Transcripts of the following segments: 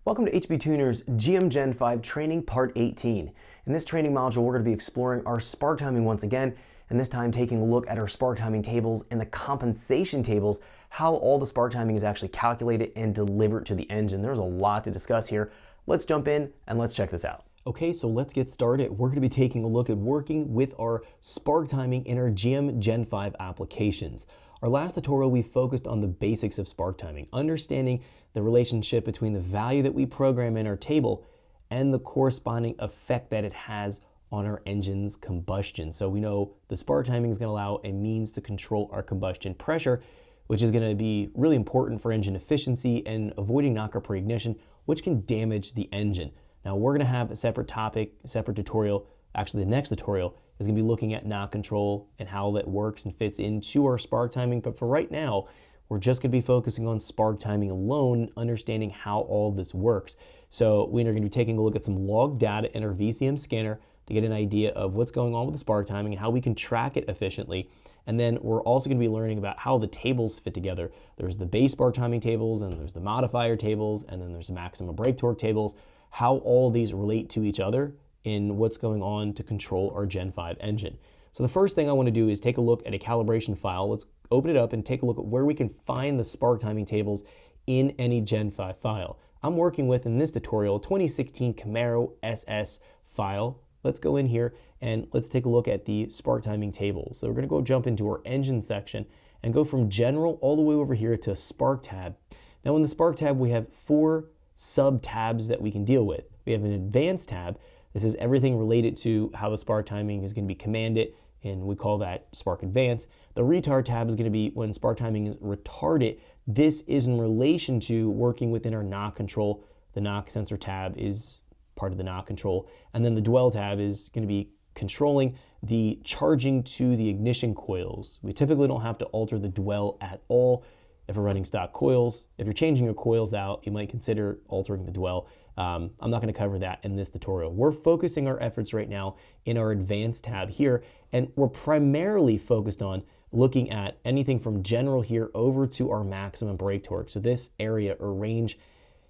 Welcome to HB Tuner's GM Gen 5 Training Part 18. In this training module, we're going to be exploring our spark timing once again, and this time taking a look at our spark timing tables and the compensation tables, how all the spark timing is actually calculated and delivered to the engine. There's a lot to discuss here. Let's jump in and let's check this out. Okay, so let's get started. We're going to be taking a look at working with our spark timing in our GM Gen 5 applications. Our last tutorial, we focused on the basics of spark timing, understanding the relationship between the value that we program in our table and the corresponding effect that it has on our engine's combustion. So we know the spark timing is going to allow a means to control our combustion pressure, which is going to be really important for engine efficiency and avoiding knock-up reignition, which can damage the engine. Now we're going to have a separate topic, a separate tutorial. Actually, the next tutorial is going to be looking at knock control and how that works and fits into our spark timing. But for right now, we're just going to be focusing on spark timing alone, understanding how all of this works. So we're going to be taking a look at some log data in our VCM scanner to get an idea of what's going on with the spark timing and how we can track it efficiently. And then we're also going to be learning about how the tables fit together. There's the base spark timing tables, and there's the modifier tables, and then there's the maximum brake torque tables, how all of these relate to each other in what's going on to control our Gen 5 engine. So the first thing I want to do is take a look at a calibration file. Let's open it up and take a look at where we can find the spark timing tables in any Gen 5 file. I'm working with, in this tutorial, a 2016 Camaro SS file. Let's go in here and let's take a look at the spark timing tables. So we're going to go jump into our engine section and go from general all the way over here to spark tab. Now in the spark tab, we have 4 sub tabs that we can deal with. We have an advanced tab. This is everything related to how the spark timing is going to be commanded, and we call that spark advance. The retard tab is going to be when spark timing is retarded. This is in relation to working within our knock control. The knock sensor tab is part of the knock control. And then the dwell tab is going to be controlling the charging to the ignition coils. We typically don't have to alter the dwell at all if we're running stock coils. If you're changing your coils out, you might consider altering the dwell. I'm not going to cover that in this tutorial. We're focusing our efforts right now in our advanced tab here, and we're primarily focused on looking at anything from general here over to our maximum brake torque. So this area or range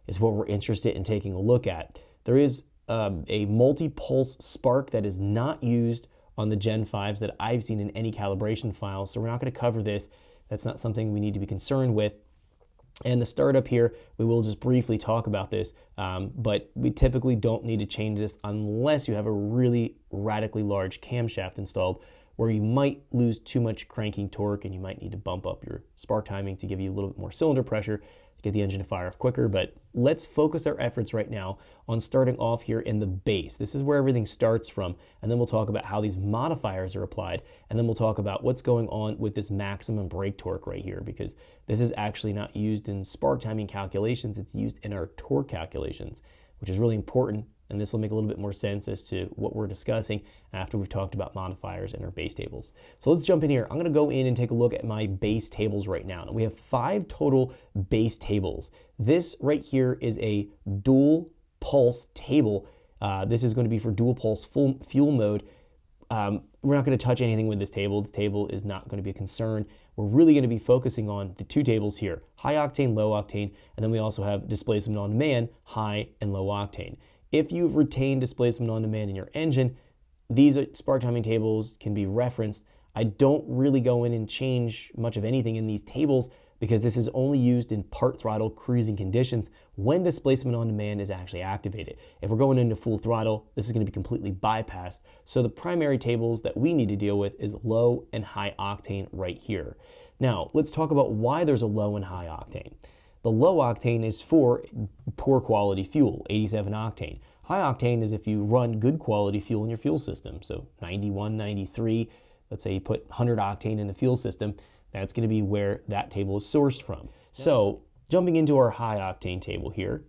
is what we're interested in taking a look at. There is a multi-pulse spark that is not used on the Gen 5s that I've seen in any calibration file, so we're not going to cover this. That's not something we need to be concerned with. And the startup here, we will just briefly talk about this, but we typically don't need to change this unless you have a really radically large camshaft installed where you might lose too much cranking torque and you might need to bump up your spark timing to give you a little bit more cylinder pressure to get the engine to fire off quicker. But let's focus our efforts right now on starting off here in the base. This is where everything starts from, and then we'll talk about how these modifiers are applied, and then we'll talk about what's going on with this maximum brake torque right here, because this is actually not used in spark timing calculations, it's used in our torque calculations, which is really important, and this will make a little bit more sense as to what we're discussing after we've talked about modifiers in our base tables. So let's jump in here. I'm going to go in and take a look at my base tables right now. Now we have 5 total base tables. This right here is a dual pulse table. This is going to be for dual pulse fuel mode. We're not going to touch anything with this table. This table is not going to be a concern. We're really going to be focusing on the 2 tables here, high octane, low octane, and then we also have displacement on demand, high and low octane. If you've retained displacement on demand in your engine, these spark timing tables can be referenced. I don't really go in and change much of anything in these tables because this is only used in part throttle cruising conditions when displacement on demand is actually activated. If we're going into full throttle, this is going to be completely bypassed. So the primary tables that we need to deal with is low and high octane right here. Now, let's talk about why there's a low and high octane. The low octane is for poor quality fuel, 87 octane. High octane is if you run good quality fuel in your fuel system. So 91, 93, let's say you put 100 octane in the fuel system, that's going to be where that table is sourced from. So jumping into our high octane table here,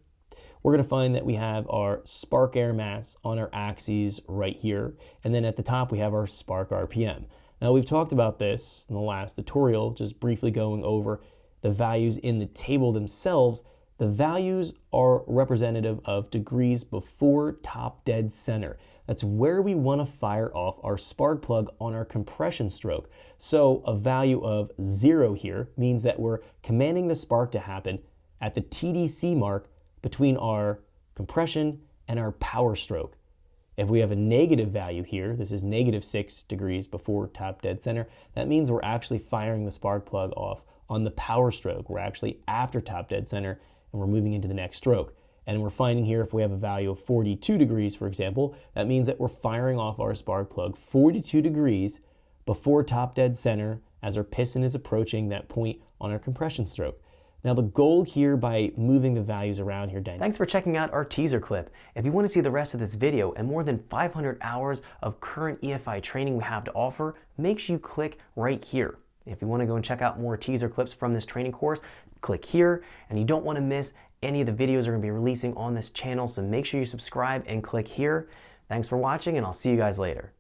we're going to find that we have our spark air mass on our axes right here. And then at the top, we have our spark RPM. Now we've talked about this in the last tutorial, just briefly going over the values in the table themselves. The values are representative of degrees before top dead center. That's where we want to fire off our spark plug on our compression stroke. So a value of 0 here means that we're commanding the spark to happen at the TDC mark between our compression and our power stroke. If we have a negative value here, this is -6 degrees before top dead center, that means we're actually firing the spark plug off on the power stroke. We're actually after top dead center and we're moving into the next stroke. And we're finding here if we have a value of 42 degrees, for example, that means that we're firing off our spark plug 42 degrees before top dead center as our piston is approaching that point on our compression stroke. Now the goal here by moving the values around here dynamically. Thanks for checking out our teaser clip. If you want to see the rest of this video and more than 500 hours of current EFI training we have to offer, make sure you click right here. If you want to go and check out more teaser clips from this training course, click here, and you don't want to miss any of the videos we're going to be releasing on this channel, so make sure you subscribe and click here. Thanks for watching, and I'll see you guys later.